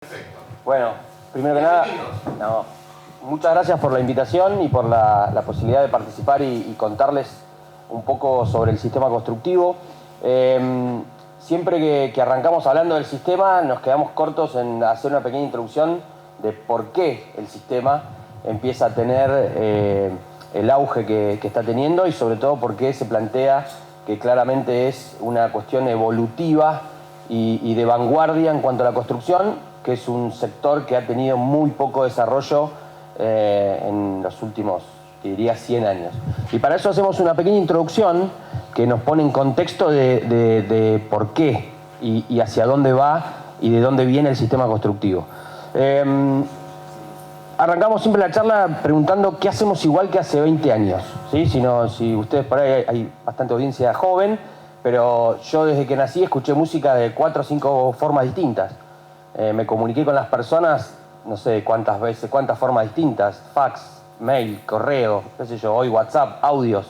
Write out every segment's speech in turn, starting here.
Perfecto. Bueno, primero que nada, muchas gracias por la invitación y por la posibilidad de participar y contarles un poco sobre el sistema constructivo. Siempre que arrancamos hablando del sistema, nos quedamos cortos en hacer una pequeña introducción de por qué el sistema empieza a tener el auge que está teniendo y sobre todo por qué se plantea que claramente es una cuestión evolutiva y de vanguardia en cuanto a la construcción, que es un sector que ha tenido muy poco desarrollo en los últimos, diría, 100 años. Y para eso hacemos una pequeña introducción que nos pone en contexto de por qué y hacia dónde va y de dónde viene el sistema constructivo. Arrancamos siempre la charla preguntando qué hacemos igual que hace 20 años. ¿Sí? Si ustedes por ahí hay bastante audiencia joven, pero yo desde que nací escuché música de 4 o 5 formas distintas. Me comuniqué con las personas, no sé cuántas veces, cuántas formas distintas, fax, mail, correo, qué sé yo, hoy WhatsApp, audios.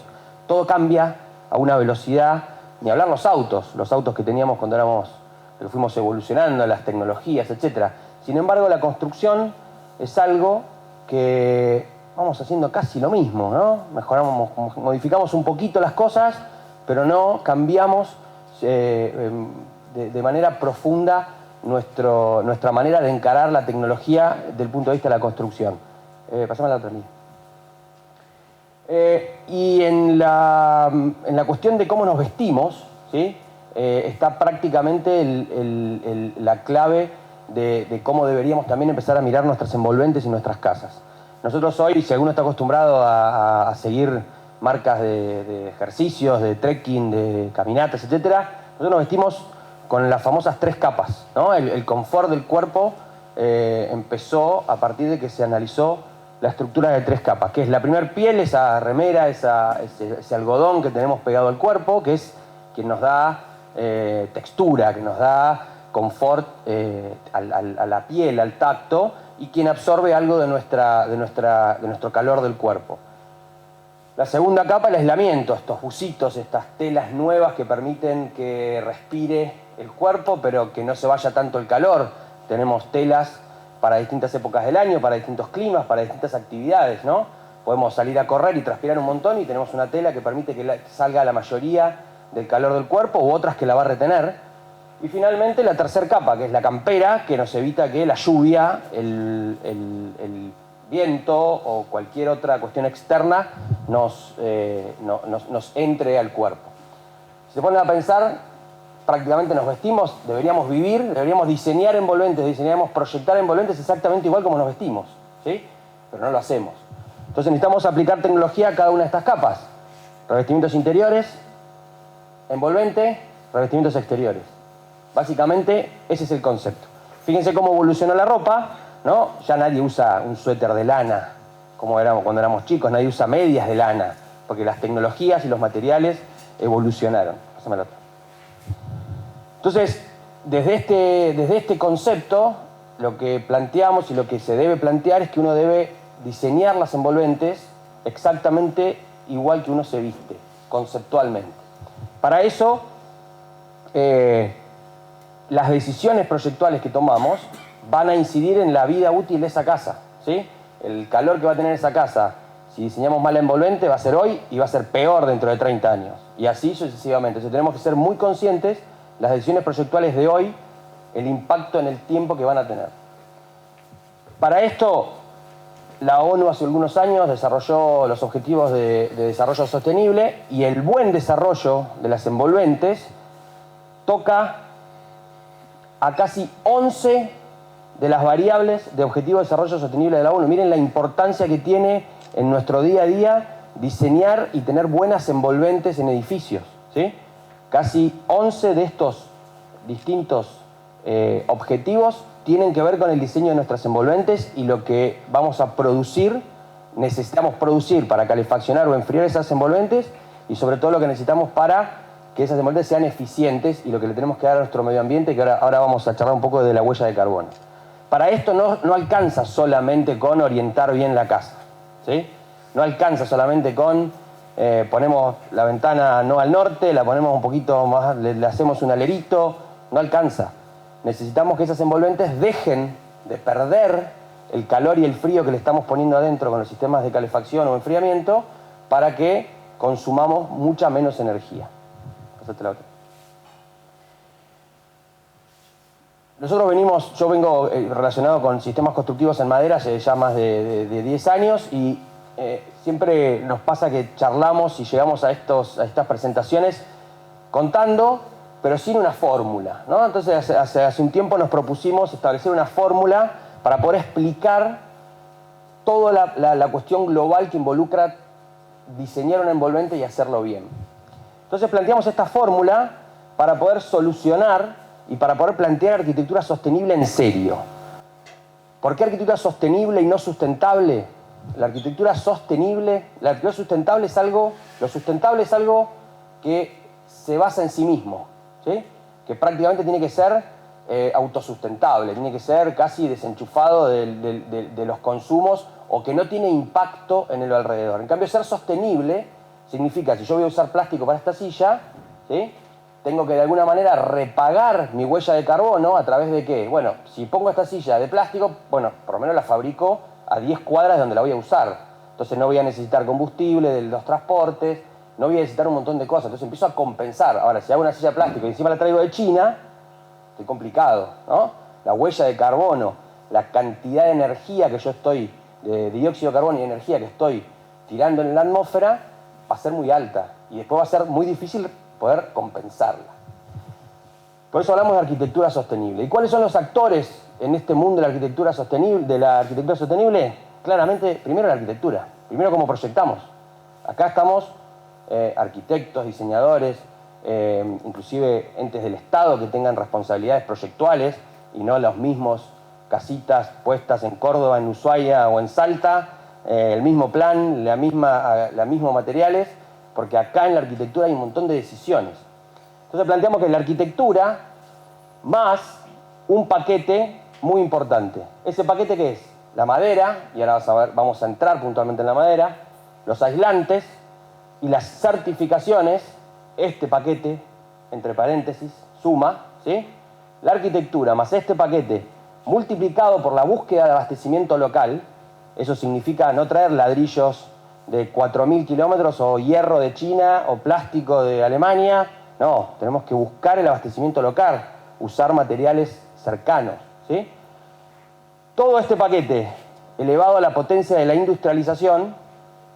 Todo cambia a una velocidad, ni hablar los autos que teníamos cuando que fuimos evolucionando, las tecnologías, etc. Sin embargo, la construcción es algo que vamos haciendo casi lo mismo, ¿no? Mejoramos, modificamos un poquito las cosas, pero no cambiamos de manera profunda nuestra manera de encarar la tecnología desde el punto de vista de la construcción. Pasame a la otra línea. Y en la cuestión de cómo nos vestimos, ¿sí? Está prácticamente la clave de cómo deberíamos también empezar a mirar nuestras envolventes y nuestras casas. Nosotros hoy, si alguno está acostumbrado a seguir marcas de ejercicios, de trekking, de caminatas, etc., nosotros nos vestimos con las famosas 3 capas, ¿no? El confort del cuerpo empezó a partir de que se analizó la estructura de 3 capas, que es la primera piel, esa remera, ese algodón que tenemos pegado al cuerpo, que es quien nos da textura, que nos da confort a la piel, al tacto, y quien absorbe algo de nuestro calor del cuerpo. La segunda capa, el aislamiento, estos bucitos, estas telas nuevas que permiten que respire el cuerpo, pero que no se vaya tanto el calor. Tenemos telas para distintas épocas del año, para distintos climas, para distintas actividades, ¿no? Podemos salir a correr y transpirar un montón y tenemos una tela que permite que salga la mayoría del calor del cuerpo u otras que la va a retener. Y finalmente la tercera capa, que es la campera, que nos evita que la lluvia, el viento o cualquier otra cuestión externa nos entre al cuerpo. Si se ponen a pensar, prácticamente nos vestimos, deberíamos vivir, deberíamos diseñar envolventes, deberíamos proyectar envolventes exactamente igual como nos vestimos, ¿sí? Pero no lo hacemos. Entonces necesitamos aplicar tecnología a cada una de estas capas. Revestimientos interiores, envolvente, revestimientos exteriores. Básicamente ese es el concepto. Fíjense cómo evolucionó la ropa, ¿no? Ya nadie usa un suéter de lana, como éramos cuando éramos chicos, nadie usa medias de lana, porque las tecnologías y los materiales evolucionaron. Pásame la otra. Entonces, desde este concepto, lo que planteamos y lo que se debe plantear es que uno debe diseñar las envolventes exactamente igual que uno se viste, conceptualmente. Para eso, las decisiones proyectuales que tomamos van a incidir en la vida útil de esa casa, ¿sí? El calor que va a tener esa casa, si diseñamos mal la envolvente, va a ser hoy y va a ser peor dentro de 30 años. Y así sucesivamente. Entonces tenemos que ser muy conscientes, las decisiones proyectuales de hoy, el impacto en el tiempo que van a tener. Para esto, la ONU hace algunos años desarrolló los Objetivos de Desarrollo Sostenible y el buen desarrollo de las envolventes toca a casi 11 de las variables de Objetivo de Desarrollo Sostenible de la ONU. Miren la importancia que tiene en nuestro día a día diseñar y tener buenas envolventes en edificios, ¿sí? Casi 11 de estos distintos objetivos tienen que ver con el diseño de nuestras envolventes y lo que vamos a producir, necesitamos producir para calefaccionar o enfriar esas envolventes y sobre todo lo que necesitamos para que esas envolventes sean eficientes y lo que le tenemos que dar a nuestro medio ambiente, que ahora vamos a charlar un poco de la huella de carbono. Para esto no alcanza solamente con orientar bien la casa, ¿sí? No alcanza solamente con ponemos la ventana no al norte, la ponemos un poquito más, le hacemos un alerito, no alcanza. necesitamos que esas envolventes dejen de perder el calor y el frío que le estamos poniendo adentro con los sistemas de calefacción o enfriamiento para que consumamos mucha menos energía. Pásate la otra. Yo vengo relacionado con sistemas constructivos en madera hace ya más de 10 años y siempre nos pasa que charlamos y llegamos a estas presentaciones contando, pero sin una fórmula, ¿no? Entonces hace un tiempo nos propusimos establecer una fórmula para poder explicar toda la cuestión global que involucra diseñar un envolvente y hacerlo bien. Entonces planteamos esta fórmula para poder solucionar y para poder plantear arquitectura sostenible en serio. ¿Por qué arquitectura sostenible y no sustentable? La arquitectura sustentable es algo, lo sustentable es algo que se basa en sí mismo, ¿sí? Que prácticamente tiene que ser autosustentable, tiene que ser casi desenchufado de los consumos o que no tiene impacto en el alrededor. En cambio, ser sostenible significa, si yo voy a usar plástico para esta silla, ¿sí? Tengo que de alguna manera repagar mi huella de carbono a través de qué. Bueno, si pongo esta silla de plástico, bueno, por lo menos la fabrico a 10 cuadras de donde la voy a usar. Entonces no voy a necesitar combustible de los transportes, no voy a necesitar un montón de cosas. Entonces empiezo a compensar. Ahora, si hago una silla de plástico y encima la traigo de China, estoy complicado, ¿no? La huella de carbono, la cantidad de energía que yo estoy, de dióxido de carbono y de energía que estoy tirando en la atmósfera, va a ser muy alta. Y después va a ser muy difícil poder compensarla. Por eso hablamos de arquitectura sostenible. ¿Y cuáles son los actores en este mundo de la arquitectura sostenible? Claramente, primero la arquitectura. Primero cómo proyectamos. Acá estamos arquitectos, diseñadores, inclusive entes del Estado que tengan responsabilidades proyectuales y no los mismos casitas puestas en Córdoba, en Ushuaia o en Salta, el mismo plan, los mismos materiales, porque acá en la arquitectura hay un montón de decisiones. Entonces planteamos que la arquitectura más un paquete muy importante. ¿Ese paquete qué es? La madera, y ahora vamos a entrar puntualmente en la madera, los aislantes y las certificaciones, este paquete, entre paréntesis, suma, ¿sí? La arquitectura más este paquete multiplicado por la búsqueda de abastecimiento local, eso significa no traer ladrillos de 4.000 kilómetros o hierro de China o plástico de Alemania. No, tenemos que buscar el abastecimiento local, usar materiales cercanos, ¿sí? Todo este paquete, elevado a la potencia de la industrialización,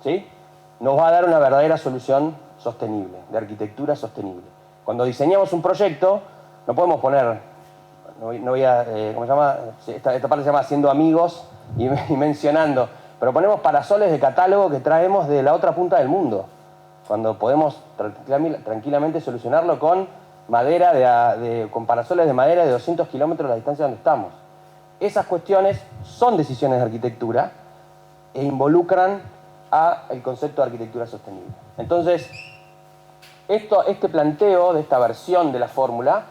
¿sí? Nos va a dar una verdadera solución sostenible, de arquitectura sostenible. Cuando diseñamos un proyecto, no podemos poner, no voy a, ¿cómo se llama? Esta parte se llama haciendo amigos y mencionando, pero ponemos parasoles de catálogo que traemos de la otra punta del mundo, cuando podemos tranquilamente solucionarlo con madera, con parasoles de madera de 200 kilómetros de la distancia donde estamos. Esas cuestiones son decisiones de arquitectura e involucran al concepto de arquitectura sostenible. Entonces, este planteo de esta versión de la fórmula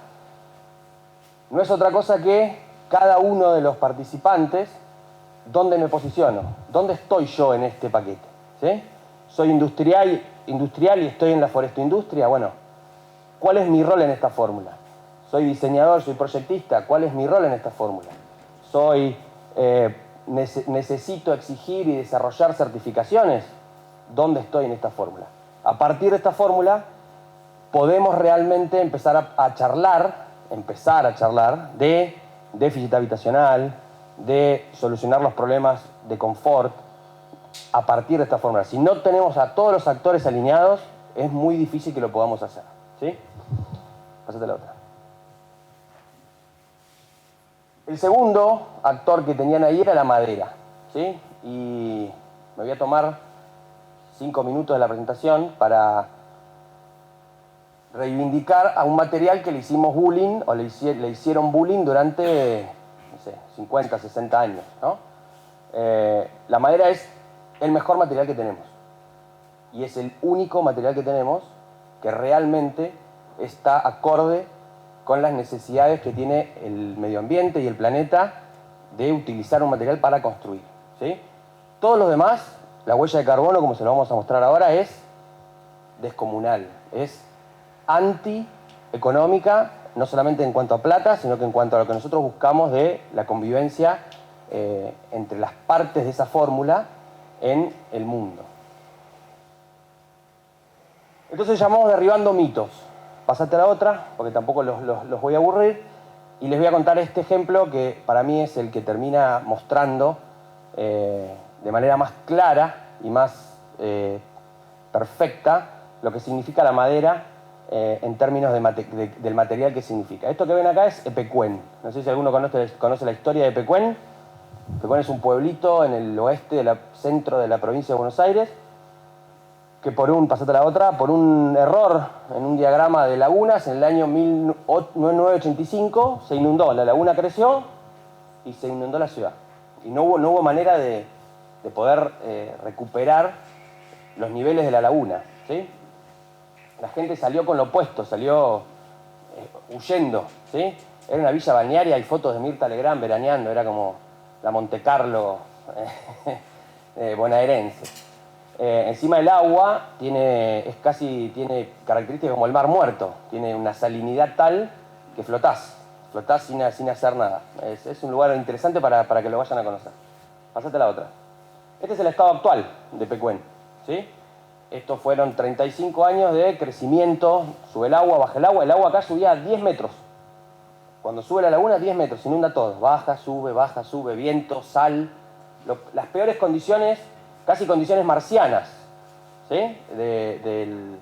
no es otra cosa que cada uno de los participantes, ¿dónde me posiciono? ¿Dónde estoy yo en este paquete? ¿Sí? ¿Soy industrial y estoy en la forestoindustria? Bueno, ¿cuál es mi rol en esta fórmula? ¿Soy diseñador, soy proyectista? ¿Cuál es mi rol en esta fórmula? ¿Necesito exigir y desarrollar certificaciones? ¿Dónde estoy en esta fórmula? A partir de esta fórmula podemos realmente empezar a charlar de déficit habitacional, de solucionar los problemas de confort a partir de esta fórmula. Si no tenemos a todos los actores alineados, es muy difícil que lo podamos hacer, ¿sí? Pásate la otra. El segundo actor que tenían ahí era la madera, ¿sí? Y me voy a tomar 5 minutos de la presentación para reivindicar a un material que le hicimos bullying o le hicieron bullying durante, no sé, 50, 60 años, ¿no? La madera es el mejor material que tenemos y es el único material que tenemos que realmente está acorde con las necesidades que tiene el medio ambiente y el planeta de utilizar un material para construir, ¿sí? Todos los demás, la huella de carbono, como se lo vamos a mostrar ahora, es descomunal, es antieconómica no solamente en cuanto a plata, sino que en cuanto a lo que nosotros buscamos de la convivencia entre las partes de esa fórmula en el mundo. Entonces llamamos derribando mitos. Pasate a la otra, porque tampoco los voy a aburrir, y les voy a contar este ejemplo que para mí es el que termina mostrando de manera más clara y más perfecta lo que significa la madera en términos del material que significa. Esto que ven acá es Epecuén. No sé si alguno conoce la historia de Epecuén. Epecuén es un pueblito en el oeste, centro de la provincia de Buenos Aires, que por un error en un diagrama de lagunas, en el año 1985 se inundó, la laguna creció y se inundó la ciudad. Y no hubo manera de poder recuperar los niveles de la laguna, ¿sí? La gente salió con lo opuesto, salió huyendo, ¿sí? Era una villa balnearia, hay fotos de Mirta Legrand veraneando, era como la Montecarlo bonaerense. Encima el agua tiene características como el mar muerto, tiene una salinidad tal que flotás sin hacer nada. Es un lugar interesante para que lo vayan a conocer. Pasate a la otra. Este es el estado actual de Pecuén, ¿sí? Estos fueron 35 años de crecimiento, sube el agua, baja el agua acá subía a 10 metros. Cuando sube la laguna, 10 metros, se inunda todo, baja, sube, viento, sal, las peores condiciones, casi condiciones marcianas, ¿sí? de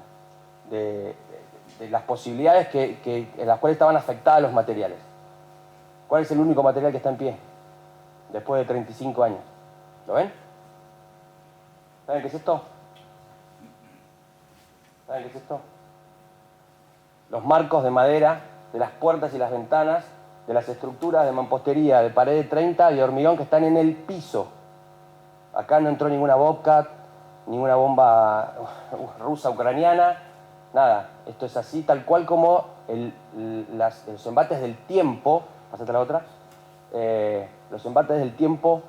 las posibilidades en las cuales estaban afectados los materiales. ¿Cuál es el único material que está en pie? Después de 35 años. ¿Lo ven? ¿Saben qué es esto? ¿Saben qué es esto? Los marcos de madera de las puertas y las ventanas de las estructuras de mampostería de pared de 30 y de hormigón que están en el piso. Acá no entró ninguna Bobcat, ninguna bomba rusa, ucraniana, nada. Esto es así, tal cual como los embates del tiempo, pasate a la otra, los embates del tiempo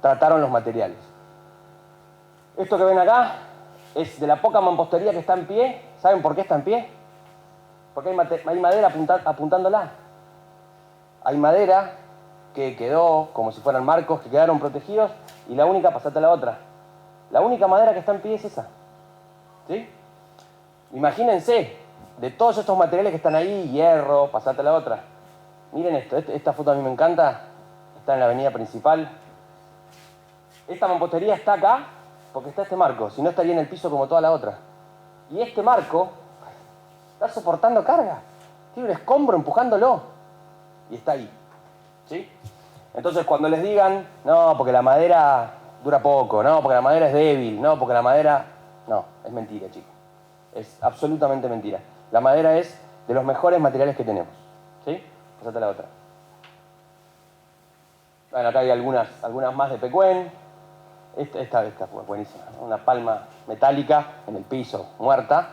trataron los materiales. Esto que ven acá es de la poca mampostería que está en pie. ¿Saben por qué está en pie? Porque hay madera apuntándola. Hay madera que quedó como si fueran marcos, que quedaron protegidos, y la única, pasate a la otra, la única madera que está en pie es esa, ¿sí? Imagínense, de todos estos materiales que están ahí, hierro, pasate a la otra. Miren esto, esta foto a mí me encanta, está en la avenida principal. Esta mampostería está acá porque está este marco, si no estaría en el piso como toda la otra. Y este marco está soportando carga, tiene un escombro empujándolo, y está ahí, ¿sí? Entonces cuando les digan, no, porque la madera dura poco, no, porque la madera es débil, no, porque la madera... No, es mentira, chicos. Es absolutamente mentira. La madera es de los mejores materiales que tenemos, ¿sí? Pasate a la otra. Bueno, acá hay algunas más de Pecuén. Esta fue buenísima, ¿no? Una palma metálica en el piso, muerta.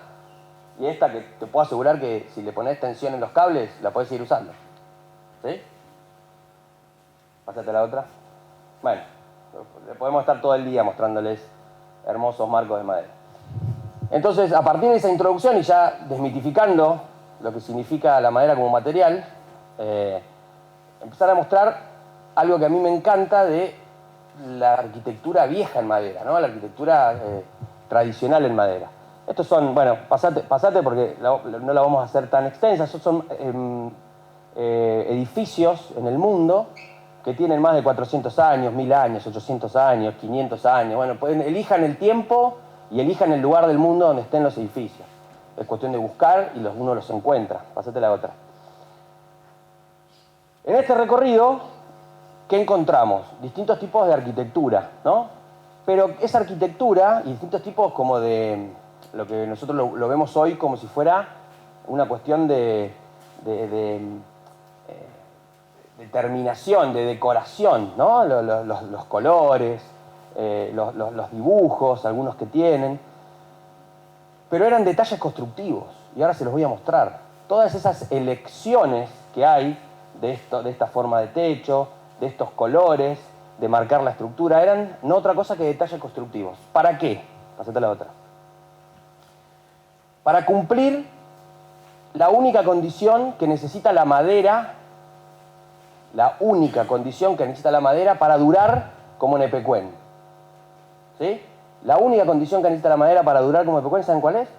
Y esta que te puedo asegurar que si le pones tensión en los cables, la podés seguir usando, ¿sí? Pásate a la otra. Bueno, podemos estar todo el día mostrándoles hermosos marcos de madera. Entonces, a partir de esa introducción y ya desmitificando lo que significa la madera como material, empezar a mostrar algo que a mí me encanta de la arquitectura vieja en madera, ¿no? La arquitectura tradicional en madera. Estos son, bueno, pasate porque no la vamos a hacer tan extensa. Estos son edificios en el mundo que tienen más de 400 años, 1000 años, 800 años, 500 años. Bueno, elijan el tiempo y elijan el lugar del mundo donde estén los edificios. Es cuestión de buscar y uno los encuentra. Pasate la otra. En este recorrido, ¿qué encontramos? Distintos tipos de arquitectura, ¿no? Pero esa arquitectura y distintos tipos como de lo que nosotros lo vemos hoy como si fuera una cuestión de terminación, de decoración, ¿no? Los colores, los dibujos, algunos que tienen. Pero eran detalles constructivos, y ahora se los voy a mostrar. Todas esas elecciones que hay de esta forma de techo, de estos colores, de marcar la estructura, eran no otra cosa que detalles constructivos. ¿Para qué? Pasate a la otra. Para cumplir la única condición que necesita la madera, para durar como Nepecuén. ¿Sí? La única condición que necesita la madera para durar como Nepecuén, ¿saben cuál es?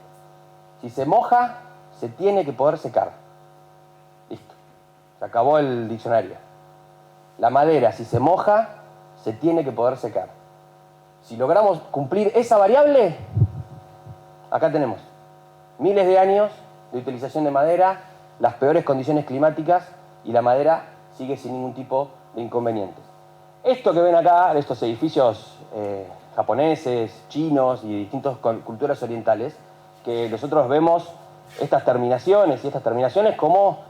Si se moja, se tiene que poder secar. Listo. Se acabó el diccionario. La madera, si se moja, se tiene que poder secar. Si logramos cumplir esa variable, acá tenemos miles de años de utilización de madera, las peores condiciones climáticas y la madera sigue sin ningún tipo de inconvenientes. Esto que ven acá, estos edificios japoneses, chinos y de distintas culturas orientales, que nosotros vemos estas terminaciones como,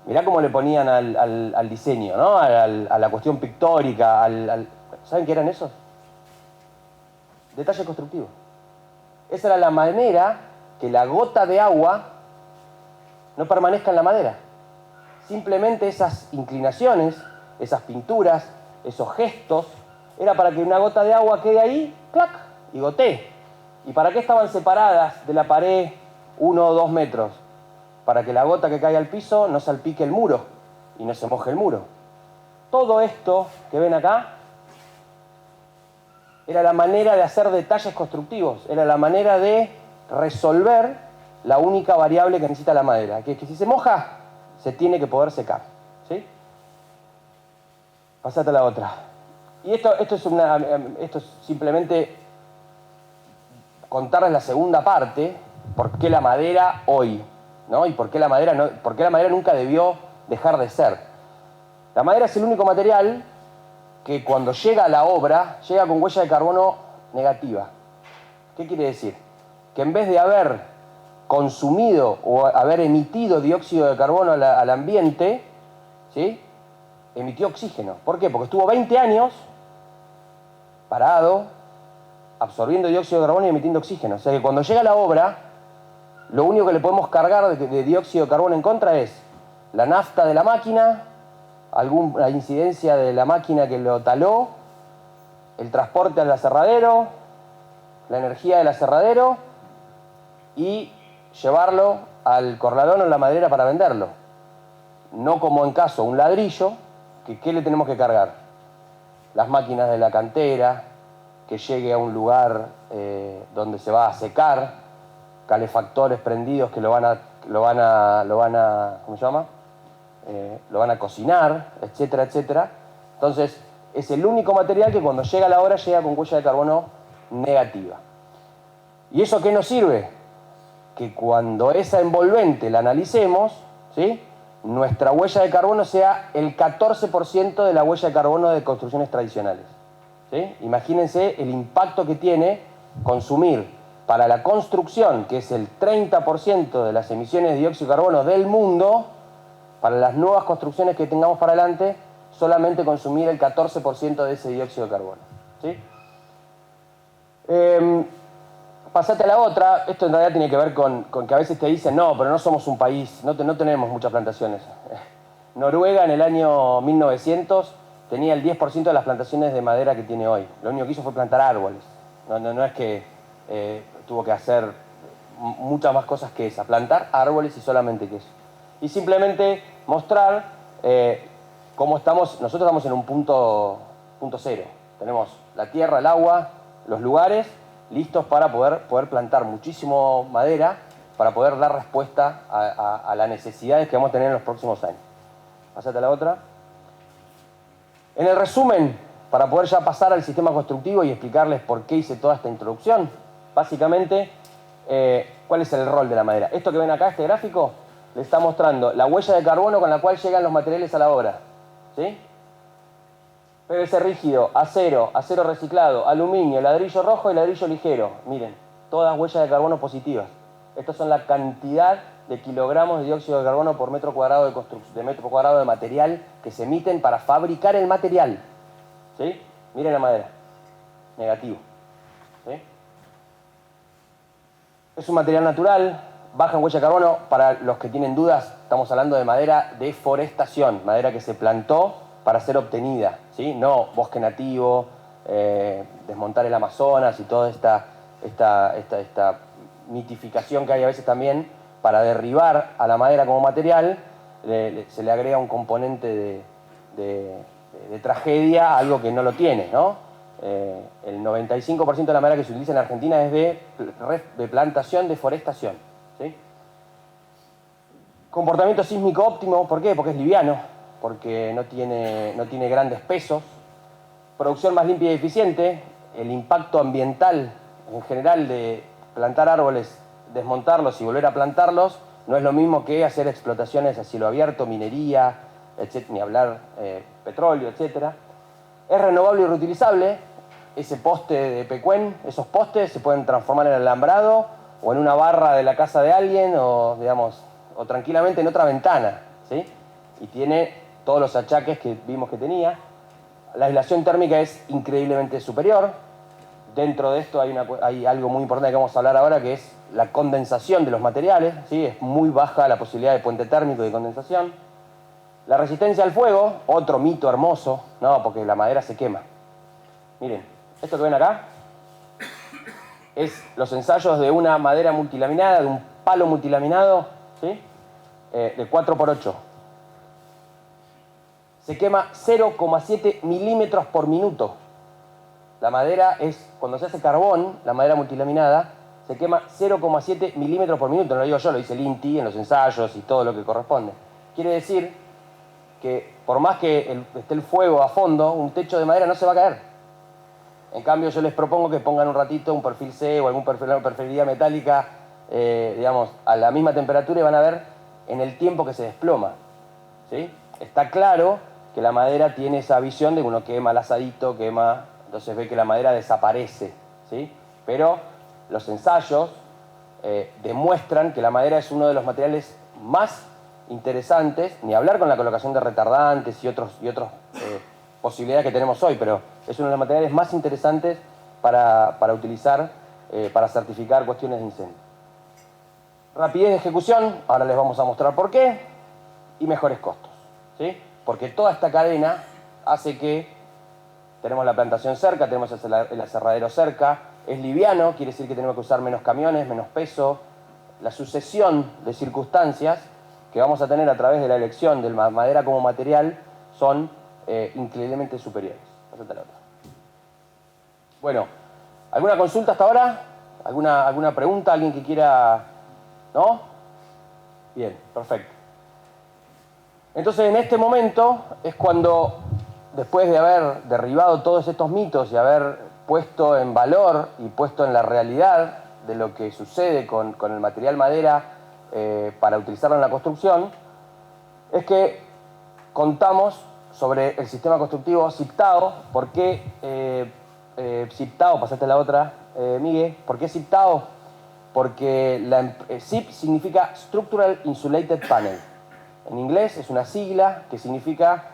mirá cómo le ponían al diseño, ¿no? A la cuestión pictórica, ¿saben qué eran esos? Detalle constructivo. Esa era la manera que la gota de agua no permanezca en la madera. Simplemente esas inclinaciones, esas pinturas, esos gestos, era para que una gota de agua quede ahí, ¡clac!, y gotee. ¿Y para qué estaban separadas de la pared 1 o 2 metros? Para que la gota que cae al piso no salpique el muro y no se moje el muro. Todo esto que ven acá era la manera de hacer detalles constructivos, era la manera de resolver la única variable que necesita la madera, que si se moja, se tiene que poder secar. ¿Sí? Pasate a la otra. Y esto es simplemente contarles la segunda parte, por qué la madera hoy, ¿no? Y por qué la madera nunca debió dejar de ser. La madera es el único material que cuando llega a la obra, llega con huella de carbono negativa. ¿Qué quiere decir? Que en vez de haber consumido o haber emitido dióxido de carbono al ambiente, ¿sí?, emitió oxígeno. ¿Por qué? Porque estuvo 20 años parado, absorbiendo dióxido de carbono y emitiendo oxígeno. O sea que cuando llega la obra, lo único que le podemos cargar de dióxido de carbono en contra es la nafta de la máquina, alguna incidencia de la máquina que lo taló, el transporte al aserradero, la energía del aserradero y llevarlo al corralón o la madera para venderlo. No como en caso un ladrillo, que ¿qué le tenemos que cargar? Las máquinas de la cantera, que llegue a un lugar donde se va a secar, calefactores prendidos que lo van a ¿cómo se llama? Lo van a cocinar, etcétera, etcétera. Entonces, es el único material que cuando llega la hora llega con huella de carbono negativa. ¿Y eso qué nos sirve? Que cuando esa envolvente la analicemos, ¿sí?, nuestra huella de carbono sea el 14% de la huella de carbono de construcciones tradicionales. ¿Sí? Imagínense el impacto que tiene consumir para la construcción, que es el 30% de las emisiones de dióxido de carbono del mundo, para las nuevas construcciones que tengamos para adelante, solamente consumir el 14% de ese dióxido de carbono. ¿Sí? Pasate a la otra. Esto en realidad tiene que ver con que a veces te dicen, no, pero no somos un país, no tenemos muchas plantaciones. Noruega en el año 1900 tenía el 10% de las plantaciones de madera que tiene hoy. Lo único que hizo fue plantar árboles. No es que tuvo que hacer muchas más cosas que esa. Plantar árboles y solamente que eso. Y simplemente mostrar cómo nosotros estamos en un punto cero. Tenemos la tierra, el agua, los lugares listos para poder plantar muchísimo madera para poder dar respuesta a las necesidades que vamos a tener en los próximos años. Pásate a la otra. En el resumen, para poder ya pasar al sistema constructivo y explicarles por qué hice toda esta introducción, básicamente, ¿cuál es el rol de la madera? Esto que ven acá, este gráfico, le está mostrando la huella de carbono con la cual llegan los materiales a la obra. ¿Sí? PVC rígido, acero, acero reciclado, aluminio, ladrillo rojo y ladrillo ligero. Miren, todas huellas de carbono positivas. Estas son la cantidad de kilogramos de dióxido de carbono por metro cuadrado de material que se emiten para fabricar el material. ¿Sí? Miren la madera. Negativo. ¿Sí? Es un material natural, baja en huella de carbono. Para los que tienen dudas, estamos hablando de madera de forestación, madera que se plantó para ser obtenida, ¿sí? No bosque nativo, desmontar el Amazonas y toda esta mitificación que hay a veces también para derribar a la madera como material, se le agrega un componente de tragedia a algo que no lo tiene, ¿no? El 95% de la madera que se utiliza en Argentina es de plantación, deforestación, ¿sí? Comportamiento sísmico óptimo, ¿por qué? Porque es liviano, porque no tiene grandes pesos. Producción más limpia y eficiente. El impacto ambiental en general de plantar árboles, desmontarlos y volver a plantarlos no es lo mismo que hacer explotaciones a cielo abierto, minería, ni hablar petróleo, etc. Es renovable y reutilizable. Ese poste de Pecuén, esos postes se pueden transformar en alambrado o en una barra de la casa de alguien o, digamos, o tranquilamente en otra ventana, ¿sí? Y tiene todos los achaques que vimos que tenía. La aislación térmica es increíblemente superior. Dentro de esto hay algo muy importante que vamos a hablar ahora, que es la condensación de los materiales, ¿sí? Es muy baja la posibilidad de puente térmico y de condensación. La resistencia al fuego, otro mito hermoso, no, porque la madera se quema. Miren, esto que ven acá es los ensayos de una madera multilaminada, de un palo multilaminado, ¿sí? De 4×8. Se quema 0,7 milímetros por minuto. La madera es, cuando se hace carbón, la madera multilaminada, se quema 0,7 milímetros por minuto. No lo digo yo, lo dice el INTI en los ensayos y todo lo que corresponde. Quiere decir que por más que esté el fuego a fondo, un techo de madera no se va a caer. En cambio, yo les propongo que pongan un ratito un perfil C o alguna perfilería metálica, digamos, a la misma temperatura y van a ver en el tiempo que se desploma, ¿sí? Está claro que la madera tiene esa visión de que uno quema el asadito, entonces ve que la madera desaparece, ¿sí? Pero los ensayos demuestran que la madera es uno de los materiales más interesantes, ni hablar con la colocación de retardantes y otras posibilidades que tenemos hoy, pero es uno de los materiales más interesantes para utilizar, para certificar cuestiones de incendio. Rapidez de ejecución, ahora les vamos a mostrar por qué, y mejores costos, ¿sí? Porque toda esta cadena hace que tenemos la plantación cerca, tenemos el aserradero cerca, es liviano, quiere decir que tenemos que usar menos camiones, menos peso. La sucesión de circunstancias que vamos a tener a través de la elección de la madera como material son increíblemente superiores. Pásate la otra. Bueno, ¿alguna consulta hasta ahora? ¿Alguna pregunta? ¿Alguien que quiera...? ¿No? Bien, perfecto. Entonces, en este momento es cuando, después de haber derribado todos estos mitos y haber puesto en valor y puesto en la realidad de lo que sucede con el material madera para utilizarlo en la construcción, es que contamos sobre el sistema constructivo CIPTAO. ¿Por qué CIPTAO? Pasate la otra, Miguel. ¿Por qué CIPTAO? Porque CIP significa Structural Insulated Panel. En inglés es una sigla que significa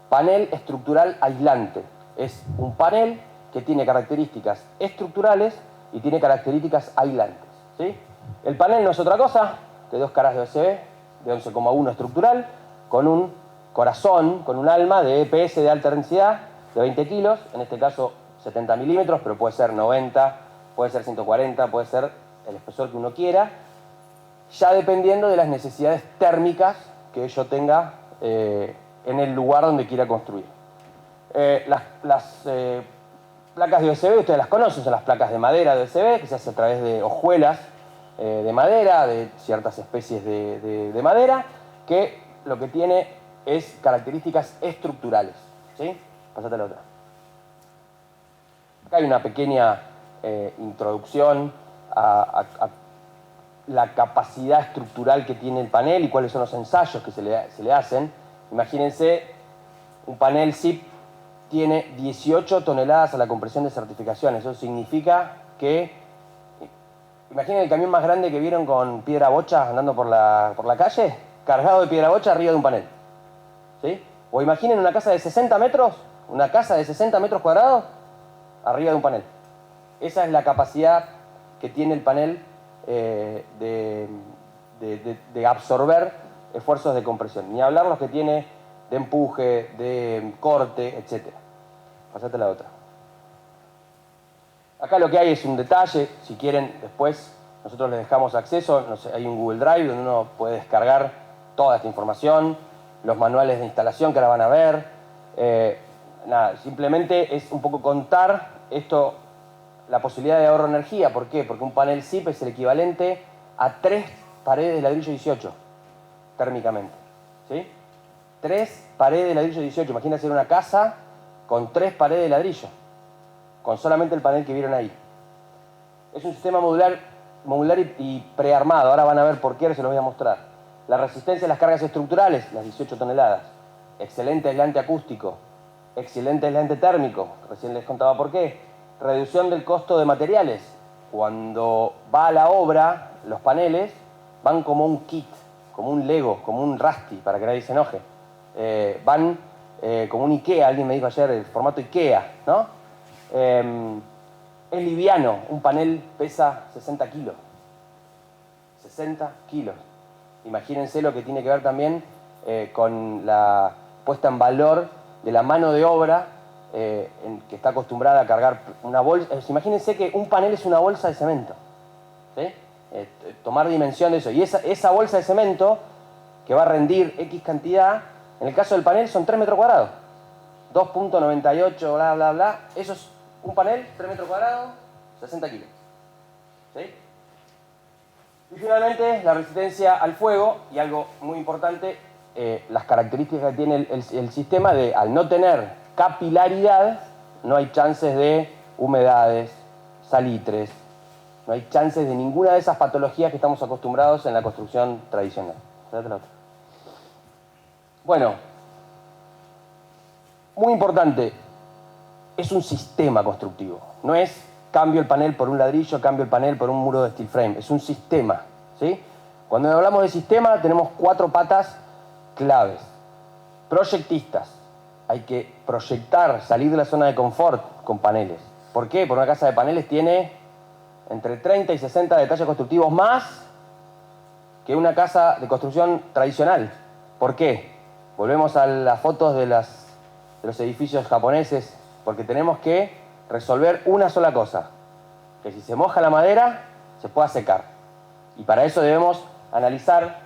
panel estructural aislante. Es un panel que tiene características estructurales y tiene características aislantes, ¿sí? El panel no es otra cosa que dos caras de OSB de 11,1 estructural con un corazón, con un alma de EPS de alta densidad de 20 kilos, en este caso 70 milímetros, pero puede ser 90, puede ser 140, puede ser el espesor que uno quiera, ya dependiendo de las necesidades térmicas que yo tenga en el lugar donde quiera construir. Las placas de OSB, ustedes las conocen, son las placas de madera de OSB, que se hace a través de hojuelas de madera, de ciertas especies de madera, que lo que tiene es características estructurales, ¿sí? Pásate a la otra. Acá hay una pequeña introducción a la capacidad estructural que tiene el panel y cuáles son los ensayos que se le hacen. Imagínense, un panel SIP tiene 18 toneladas a la compresión de certificación. Eso significa que, imaginen el camión más grande que vieron con piedra bocha andando por la calle, cargado de piedra bocha arriba de un panel, ¿sí? O imaginen una casa de 60 metros, una casa de 60 metros cuadrados arriba de un panel. Esa es la capacidad que tiene el panel de absorber esfuerzos de compresión. Ni hablar los que tiene de empuje, de corte, etc. Pasate a la otra. Acá lo que hay es un detalle, si quieren después nosotros les dejamos acceso, no sé, hay un Google Drive donde uno puede descargar toda esta información, los manuales de instalación que ahora van a ver. Nada, simplemente es un poco contar esto, la posibilidad de ahorro de energía. ¿Por qué? Porque un panel SIP es el equivalente a 3 paredes de ladrillo 18, térmicamente. ¿Sí? 3 paredes de ladrillo 18. Imagínense una casa con 3 paredes de ladrillo, con solamente el panel que vieron ahí. Es un sistema modular y prearmado. Ahora van a ver por qué, ahora se los voy a mostrar. La resistencia a las cargas estructurales, las 18 toneladas. Excelente aislante acústico. Excelente aislante térmico. Recién les contaba por qué. Reducción del costo de materiales. Cuando va a la obra, los paneles van como un kit, como un Lego, como un Rusty, para que nadie se enoje. Van como un Ikea, alguien me dijo ayer, el formato Ikea, ¿no? Es liviano, un panel pesa 60 kilos. 60 kilos. Imagínense lo que tiene que ver también con la puesta en valor de la mano de obra que está acostumbrada a cargar una bolsa. Imagínense que un panel es una bolsa de cemento. ¿Sí? Tomar dimensión de eso. Y esa bolsa de cemento que va a rendir X cantidad, en el caso del panel son 3 metros cuadrados. 2.98, bla, bla, bla. Eso es un panel, 3 metros cuadrados, 60 kilos. ¿Sí? Y finalmente, la resistencia al fuego, y algo muy importante, las características que tiene el sistema de, al no tener capilaridad, no hay chances de humedades, salitres, no hay chances de ninguna de esas patologías que estamos acostumbrados en la construcción tradicional. Bueno, muy importante, es un sistema constructivo. No es cambio el panel por un ladrillo, cambio el panel por un muro de steel frame. Es un sistema, ¿sí? Cuando hablamos de sistema tenemos 4 patas claves. Proyectistas. Hay que proyectar, salir de la zona de confort con paneles. ¿Por qué? Porque una casa de paneles tiene entre 30 y 60 detalles constructivos más que una casa de construcción tradicional. ¿Por qué? Volvemos a las fotos de los edificios japoneses, porque tenemos que resolver una sola cosa, que si se moja la madera, se pueda secar. Y para eso debemos analizar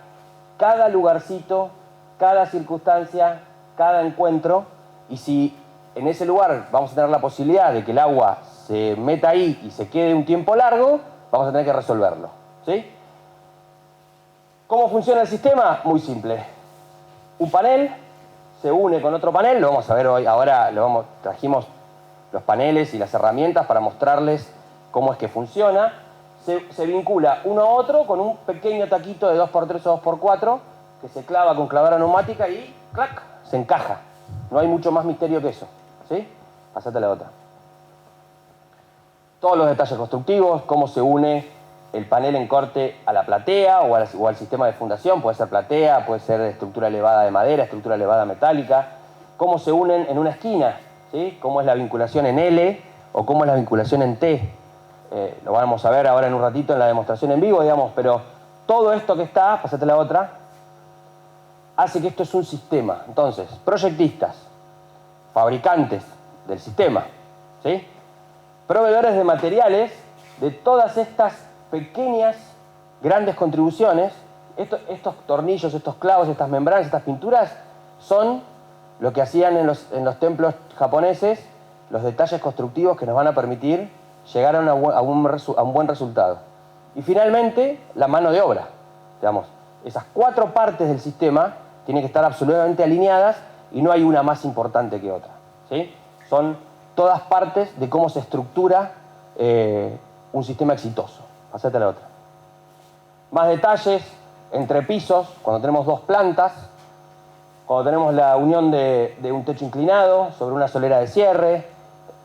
cada lugarcito, cada circunstancia, cada encuentro, y si en ese lugar vamos a tener la posibilidad de que el agua se meta ahí y se quede un tiempo largo, vamos a tener que resolverlo. ¿Sí? ¿Cómo funciona el sistema? Muy simple. Un panel se une con otro panel, lo vamos a ver hoy, ahora trajimos los paneles y las herramientas para mostrarles cómo es que funciona. Se vincula uno a otro con un pequeño taquito de 2x3 o 2x4 que se clava con clavadora neumática y ¡clac!, se encaja. No hay mucho más misterio que eso. ¿Sí? Pasate la otra. Todos los detalles constructivos, cómo se une el panel en corte a la platea o al sistema de fundación, puede ser platea, puede ser estructura elevada de madera, estructura elevada metálica, cómo se unen en una esquina, ¿sí? Cómo es la vinculación en L o cómo es la vinculación en T. Lo vamos a ver ahora en un ratito en la demostración en vivo, digamos, pero todo esto que está, pasate la otra, hace que esto es un sistema. Entonces, proyectistas, fabricantes del sistema, ¿sí? Proveedores de materiales de todas estas pequeñas, grandes contribuciones. Estos tornillos, estos clavos, estas membranas, estas pinturas son lo que hacían en los templos japoneses, los detalles constructivos que nos van a permitir llegar a un buen resultado. Y finalmente, la mano de obra. Digamos, esas 4 partes del sistema tienen que estar absolutamente alineadas y no hay una más importante que otra. ¿Sí? Son todas partes de cómo se estructura un sistema exitoso. Pasate a la otra. Más detalles entre pisos, cuando tenemos 2 plantas, cuando tenemos la unión de un techo inclinado sobre una solera de cierre.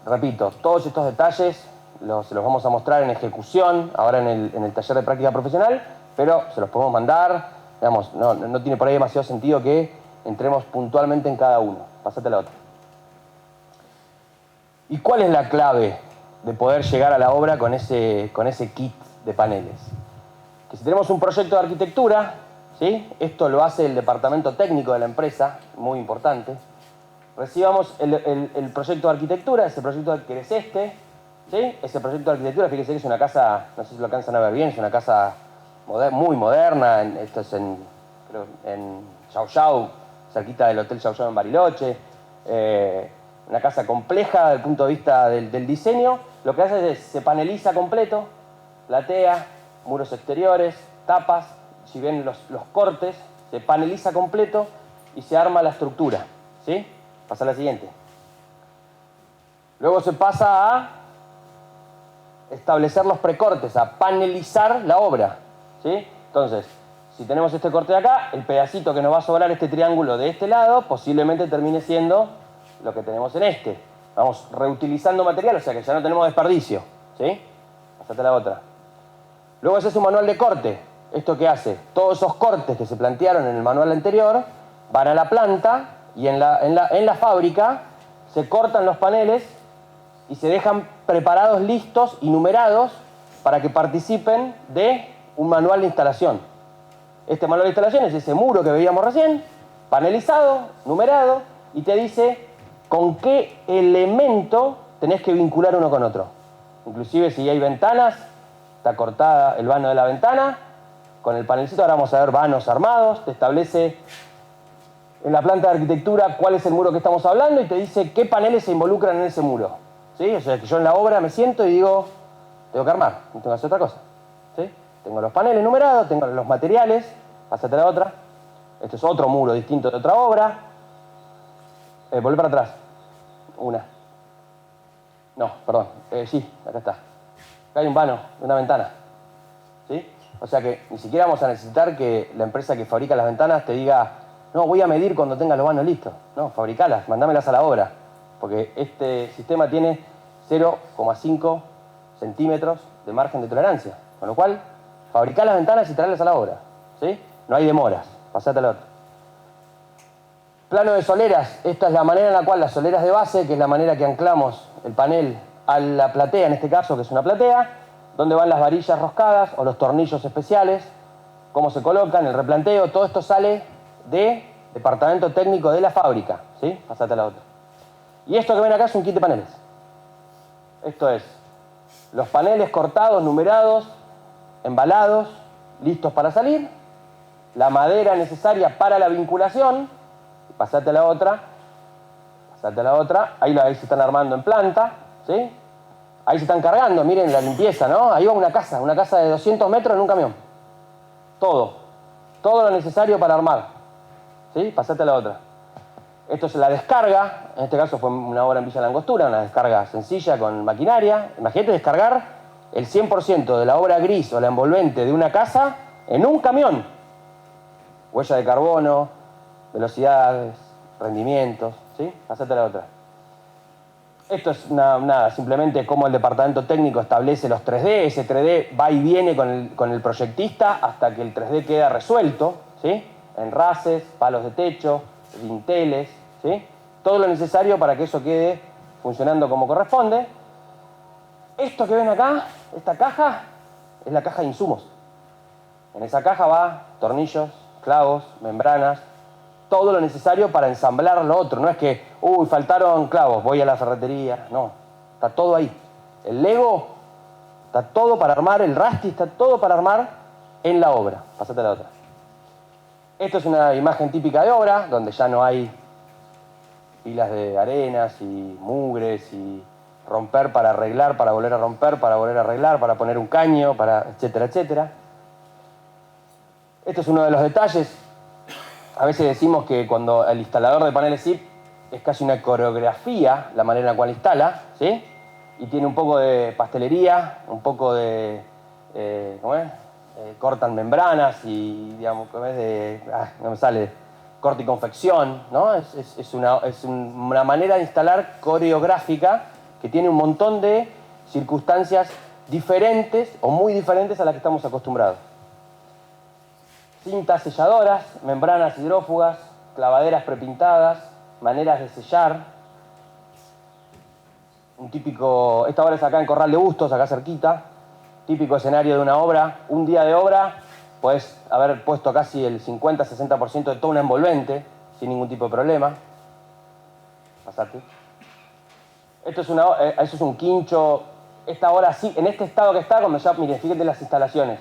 Repito, todos estos detalles se los vamos a mostrar en ejecución, ahora en el taller de práctica profesional, pero se los podemos mandar. Digamos, no tiene por ahí demasiado sentido que entremos puntualmente en cada uno. Pasate a la otra. ¿Y cuál es la clave de poder llegar a la obra con ese kit de paneles? Que si tenemos un proyecto de arquitectura, ¿sí? Esto lo hace el departamento técnico de la empresa, muy importante. Recibamos el proyecto de arquitectura, ese proyecto que es este, ¿Sí? Ese proyecto de arquitectura, fíjense que es una casa, no sé si lo alcanzan a ver bien, es una casa muy moderna, esto es creo, en Yao Yao, cerquita del Hotel Yao Yao en Bariloche. Una casa compleja desde el punto de vista del diseño. Lo que hace es se paneliza completo, platea, muros exteriores, tapas, si ven los cortes, se paneliza completo y se arma la estructura. ¿Sí? Pasa a la siguiente. Luego se pasa a establecer los precortes, a panelizar la obra. ¿Sí? Entonces, si tenemos este corte de acá, el pedacito que nos va a sobrar este triángulo de este lado, posiblemente termine siendo lo que tenemos en este. Vamos reutilizando material, o sea que ya no tenemos desperdicio. ¿Sí? Pasate la otra. Luego ese es un manual de corte. ¿Esto qué hace? Todos esos cortes que se plantearon en el manual anterior van a la planta y en la fábrica se cortan los paneles y se dejan preparados, listos y numerados para que participen de un manual de instalación. Este manual de instalación es ese muro que veíamos recién, panelizado, numerado, y te dice con qué elemento tenés que vincular uno con otro. Inclusive si hay ventanas, está cortada el vano de la ventana, con el panelcito ahora vamos a ver vanos armados, te establece en la planta de arquitectura cuál es el muro que estamos hablando y te dice qué paneles se involucran en ese muro. ¿Sí? O sea que yo en la obra me siento y digo, tengo que armar, no tengo que hacer otra cosa. ¿Sí? Tengo los paneles numerados, tengo los materiales, pásate a la otra. Este es otro muro distinto de otra obra. Volvé para atrás. Una. No, perdón. Sí, acá está. Acá hay un vano, una ventana. ¿Sí? O sea que ni siquiera vamos a necesitar que la empresa que fabrica las ventanas te diga, no, voy a medir cuando tengas los vanos listos. No, fabricalas, mandámelas a la obra. Porque este sistema tiene 0,5 centímetros de margen de tolerancia. Con lo cual, fabricar las ventanas y traerlas a la obra. ¿Sí? No hay demoras. Pasate al otro. Plano de soleras. Esta es la manera en la cual las soleras de base, que es la manera que anclamos el panel a la platea, en este caso, que es una platea, donde van las varillas roscadas o los tornillos especiales, cómo se colocan, el replanteo, todo esto sale de departamento técnico de la fábrica. ¿Sí? Pasate a la otra. Y esto que ven acá es un kit de paneles. Esto es los paneles cortados, numerados, embalados, listos para salir, la madera necesaria para la vinculación, pasate a la otra, ahí se están armando en planta, ¿sí? Ahí se están cargando, miren la limpieza, ¿no? Ahí va una casa de 200 metros en un camión. Todo lo necesario para armar, ¿sí? Pasate a la otra. Esto es la descarga, en este caso fue una obra en Villa Langostura, una descarga sencilla con maquinaria. Imagínate descargar el 100% de la obra gris o la envolvente de una casa en un camión. Huella de carbono, velocidades, rendimientos, ¿sí? Pasate a la otra. Esto es nada, simplemente cómo el departamento técnico establece los 3D. Ese 3D va y viene con el proyectista hasta que el 3D queda resuelto, ¿sí? Enraces, palos de techo, dinteles, ¿sí? Todo lo necesario para que eso quede funcionando como corresponde. Esto que ven acá, esta caja, es la caja de insumos. En esa caja va tornillos, clavos, membranas, todo lo necesario para ensamblar lo otro. No es que, faltaron clavos, voy a la ferretería. No, está todo ahí. El Lego está todo para armar, el Rasty está todo para armar en la obra. Pasate a la otra. Esto es una imagen típica de obra, donde ya no hay pilas de arenas y mugres y romper para arreglar, para volver a romper, para volver a arreglar, para poner un caño, para etcétera, etcétera. Este es uno de los detalles. A veces decimos que cuando el instalador de paneles SIP es casi una coreografía la manera en la cual instala, ¿sí? Y tiene un poco de pastelería, un poco de... ¿cómo es? Cortan membranas y, digamos, ¿cómo es? No me sale, corte y confección, ¿no? Es una manera de instalar coreográfica que tiene un montón de circunstancias diferentes o muy diferentes a las que estamos acostumbrados. Cintas selladoras, membranas hidrófugas, clavaderas prepintadas, maneras de sellar. Un típico, esta obra es acá en Corral de Bustos, acá cerquita. Típico escenario de una obra. Un día de obra, puedes haber puesto casi el 50-60% de toda una envolvente, sin ningún tipo de problema. Pasate. Eso es un quincho esta obra sí, en este estado que está, cuando ya, miren, fíjense las instalaciones.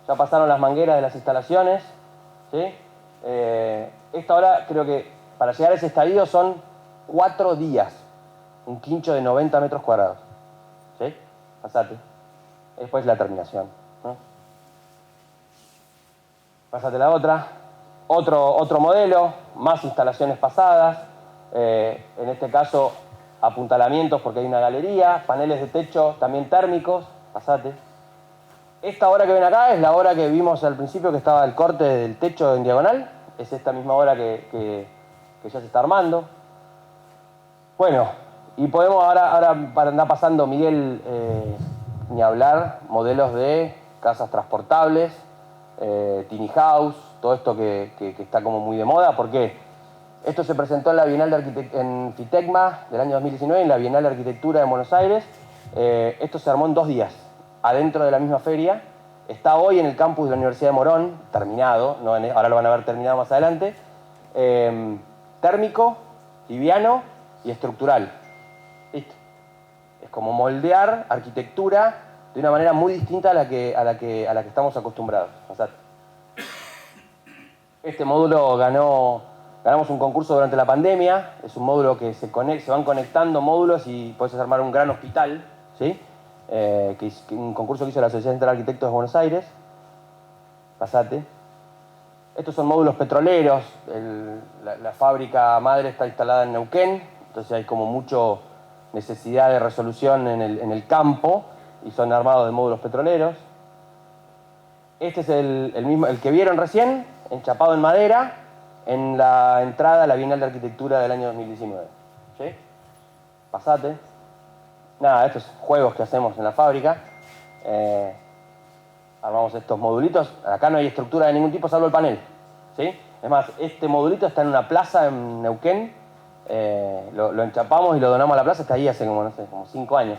Ya pasaron las mangueras de las instalaciones, ¿sí? Esta obra creo que para llegar a ese estadio son 4 días. Un quincho de 90 metros cuadrados. ¿Sí? Pasate. Después la terminación, ¿no? Pásate la otra. Otro modelo, más instalaciones pasadas. En este caso, apuntalamientos porque hay una galería, paneles de techo también térmicos. Pasate. Esta obra que ven acá es la obra que vimos al principio, que estaba el corte del techo en diagonal. Es esta misma obra que ya se está armando. Bueno, y podemos ahora para andar pasando, Miguel, ni hablar, modelos de casas transportables, tiny house, todo esto que está como muy de moda. ¿Por qué? Esto se presentó en la Bienal en FITECMA del año 2019, en la Bienal de Arquitectura de Buenos Aires. Esto se armó en 2 días, adentro de la misma feria. Está hoy en el campus de la Universidad de Morón, terminado, no ahora lo van a ver terminado más adelante. Térmico, liviano y estructural. Listo. Es como moldear arquitectura de una manera muy distinta a la que estamos acostumbrados. Este módulo ganamos un concurso durante la pandemia. Es un módulo que se van conectando módulos y puedes armar un gran hospital, ¿sí? Un concurso que hizo la Asociación Central de Arquitectos de Buenos Aires. Pasate. Estos son módulos petroleros. La fábrica madre está instalada en Neuquén, entonces hay como mucho necesidad de resolución en el campo y son armados de módulos petroleros. Este es el que vieron recién, enchapado en madera, en la entrada a la Bienal de Arquitectura del año 2019. ¿Sí? Pasate. Nada, estos juegos que hacemos en la fábrica. Armamos estos modulitos. Acá no hay estructura de ningún tipo salvo el panel. ¿Sí? Es más, este modulito está en una plaza en Neuquén. Lo enchapamos y lo donamos a la plaza. Está ahí hace como 5 años.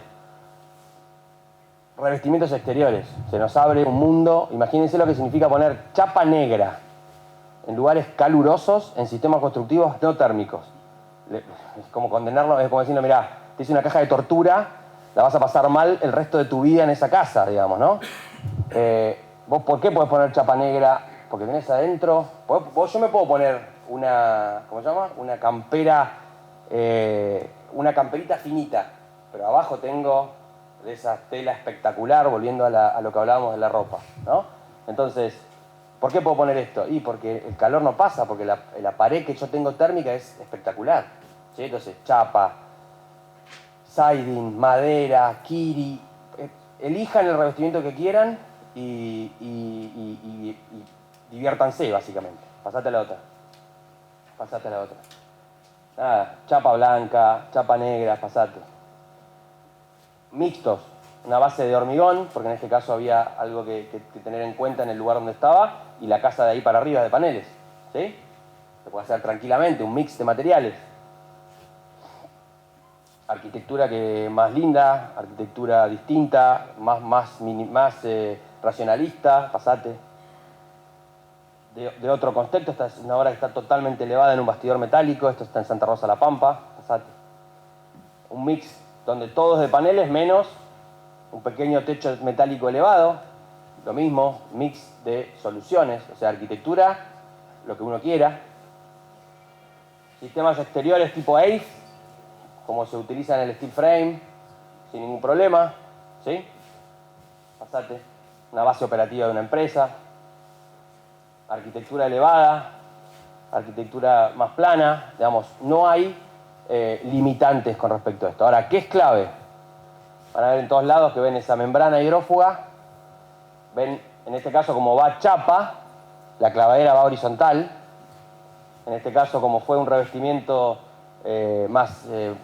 Revestimientos exteriores. Se nos abre un mundo. Imagínense lo que significa poner chapa negra en lugares calurosos en sistemas constructivos no térmicos. Es como condenarlo, es como diciendo, mirá, te hice una caja de tortura, la vas a pasar mal el resto de tu vida en esa casa, digamos, ¿no? ¿Vos por qué podés poner chapa negra? Porque tenés adentro... yo me puedo poner una... ¿Cómo se llama? Una campera... una camperita finita. Pero abajo tengo de esa tela espectacular, volviendo a lo que hablábamos de la ropa, ¿no? Entonces, ¿por qué puedo poner esto? Y porque el calor no pasa, porque la pared que yo tengo térmica es espectacular, ¿sí? Entonces, chapa, siding, madera, kiri... elijan el revestimiento que quieran y diviértanse, básicamente. Pasate a la otra. Pasate a la otra. Nada, chapa blanca, chapa negra, pasate. Mixtos, una base de hormigón, porque en este caso había algo que tener en cuenta en el lugar donde estaba, y la casa de ahí para arriba de paneles. ¿Sí? Se puede hacer tranquilamente, un mix de materiales. Arquitectura más linda, arquitectura distinta, más racionalista, pasate. De otro contexto, esta es una obra que está totalmente elevada en un bastidor metálico, esto está en Santa Rosa La Pampa, pasate. Un mix donde todo es de paneles menos un pequeño techo metálico elevado, lo mismo, mix de soluciones, o sea, arquitectura, lo que uno quiera. Sistemas exteriores tipo ACE, como se utiliza en el steel frame, sin ningún problema, ¿sí? Pasate. Una base operativa de una empresa. Arquitectura elevada, arquitectura más plana, digamos, no hay limitantes con respecto a esto. Ahora, ¿qué es clave? Van a ver en todos lados que ven esa membrana hidrófuga, ven, en este caso, como va chapa, la clavadera va horizontal. En este caso, como fue un revestimiento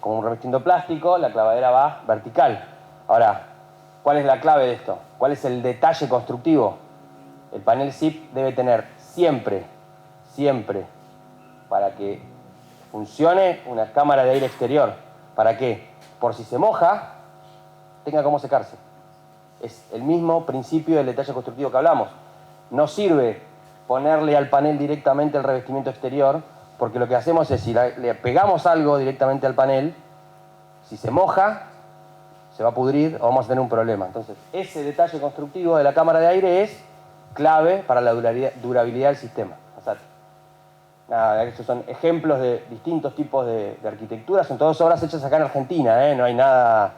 como un revestimiento plástico, la clavadera va vertical. Ahora, ¿cuál es la clave de esto? ¿Cuál es el detalle constructivo? El panel SIP debe tener siempre, para que funcione, una cámara de aire exterior. ¿Para qué? Por si se moja, tenga cómo secarse. Es el mismo principio del detalle constructivo que hablamos. No sirve ponerle al panel directamente el revestimiento exterior, porque lo que hacemos es, si le pegamos algo directamente al panel, si se moja, se va a pudrir o vamos a tener un problema. Entonces, ese detalle constructivo de la cámara de aire es clave para la durabilidad del sistema. Pasate. Nada, estos son ejemplos de distintos tipos de arquitectura, son todas obras hechas acá en Argentina, no hay nada,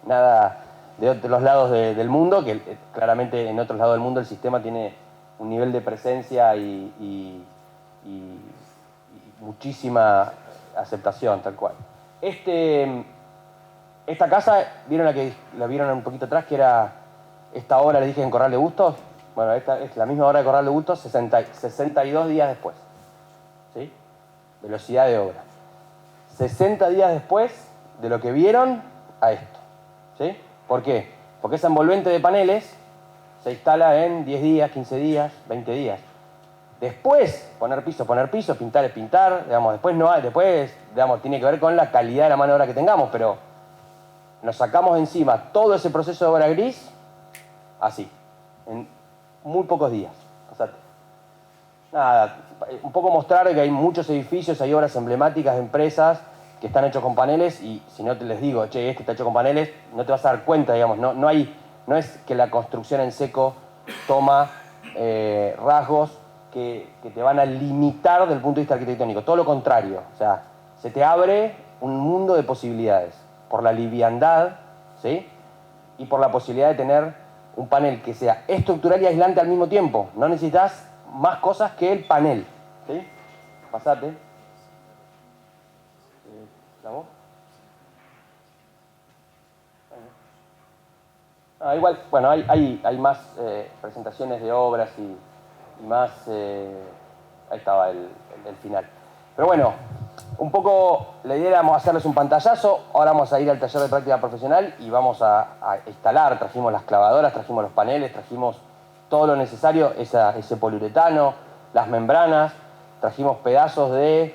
nada de otros lados del mundo, que claramente en otros lados del mundo el sistema tiene un nivel de presencia y muchísima aceptación, tal cual. Esta casa, ¿vieron la vieron un poquito atrás, que era esta obra, les dije, en Corral de Bustos? Bueno, esta es la misma obra de Corral de Bustos, 62 días después. ¿Sí? Velocidad de obra. 60 días después de lo que vieron a esto. ¿Sí? ¿Por qué? Porque esa envolvente de paneles se instala en 10 días, 15 días, 20 días. Después, poner piso, pintar es pintar, digamos, después no hay, después, digamos, tiene que ver con la calidad de la mano de obra que tengamos, pero nos sacamos de encima todo ese proceso de obra gris, así, en muy pocos días. Pasate. Nada, un poco mostrar que hay muchos edificios, hay obras emblemáticas de empresas que están hechos con paneles y si no te les digo, che, este está hecho con paneles, no te vas a dar cuenta, digamos, no es que la construcción en seco toma rasgos que te van a limitar desde el punto de vista arquitectónico, todo lo contrario, o sea, se te abre un mundo de posibilidades por la liviandad, ¿sí? Y por la posibilidad de tener un panel que sea estructural y aislante al mismo tiempo. No necesitas más cosas que el panel, ¿sí? Pasate. ¿La voz? Igual, bueno, hay más presentaciones de obras y más... ahí estaba el final. Pero bueno, un poco la idea era hacerles un pantallazo. Ahora vamos a ir al taller de práctica profesional y vamos a instalar. Trajimos las clavadoras, trajimos los paneles, trajimos todo lo necesario, ese poliuretano, las membranas, trajimos pedazos de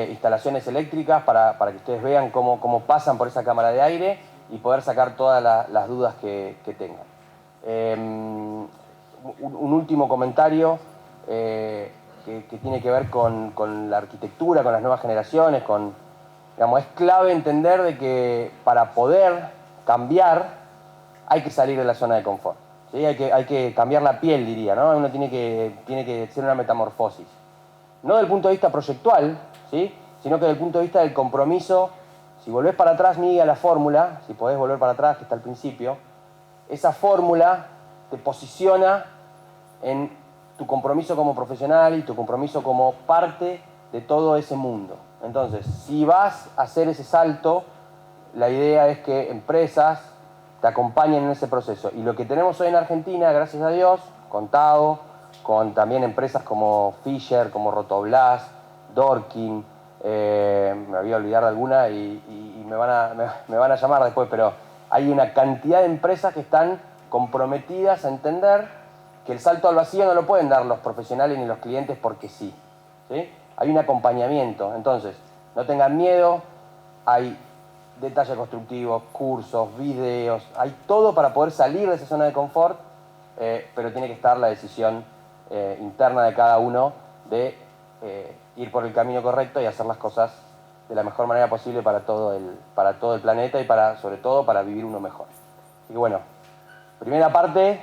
instalaciones eléctricas para que ustedes vean cómo pasan por esa cámara de aire y poder sacar todas las dudas que tengan. Un último comentario que tiene que ver con la arquitectura, con las nuevas generaciones, digamos, es clave entender de que para poder cambiar hay que salir de la zona de confort. ¿Sí? Hay que cambiar la piel, diría, ¿no? Uno tiene que hacer una metamorfosis. No desde el punto de vista proyectual, ¿sí? Sino que desde el punto de vista del compromiso. Si volvés para atrás, Miguel, a la fórmula, si podés volver para atrás, que está al principio, esa fórmula te posiciona en tu compromiso como profesional y tu compromiso como parte de todo ese mundo. Entonces, si vas a hacer ese salto, la idea es que empresas te acompañen en ese proceso. Y lo que tenemos hoy en Argentina, gracias a Dios, contado con también empresas como Fisher, como Rotoblas, Dorkin, me voy a olvidar de alguna y me van a llamar después, pero hay una cantidad de empresas que están comprometidas a entender que el salto al vacío no lo pueden dar los profesionales ni los clientes porque sí, ¿sí? Hay un acompañamiento, entonces no tengan miedo, hay detalles constructivos, cursos, videos, hay todo para poder salir de esa zona de confort, pero tiene que estar la decisión interna de cada uno de ir por el camino correcto y hacer las cosas de la mejor manera posible para todo el planeta y sobre todo para vivir uno mejor. Así que bueno, primera parte,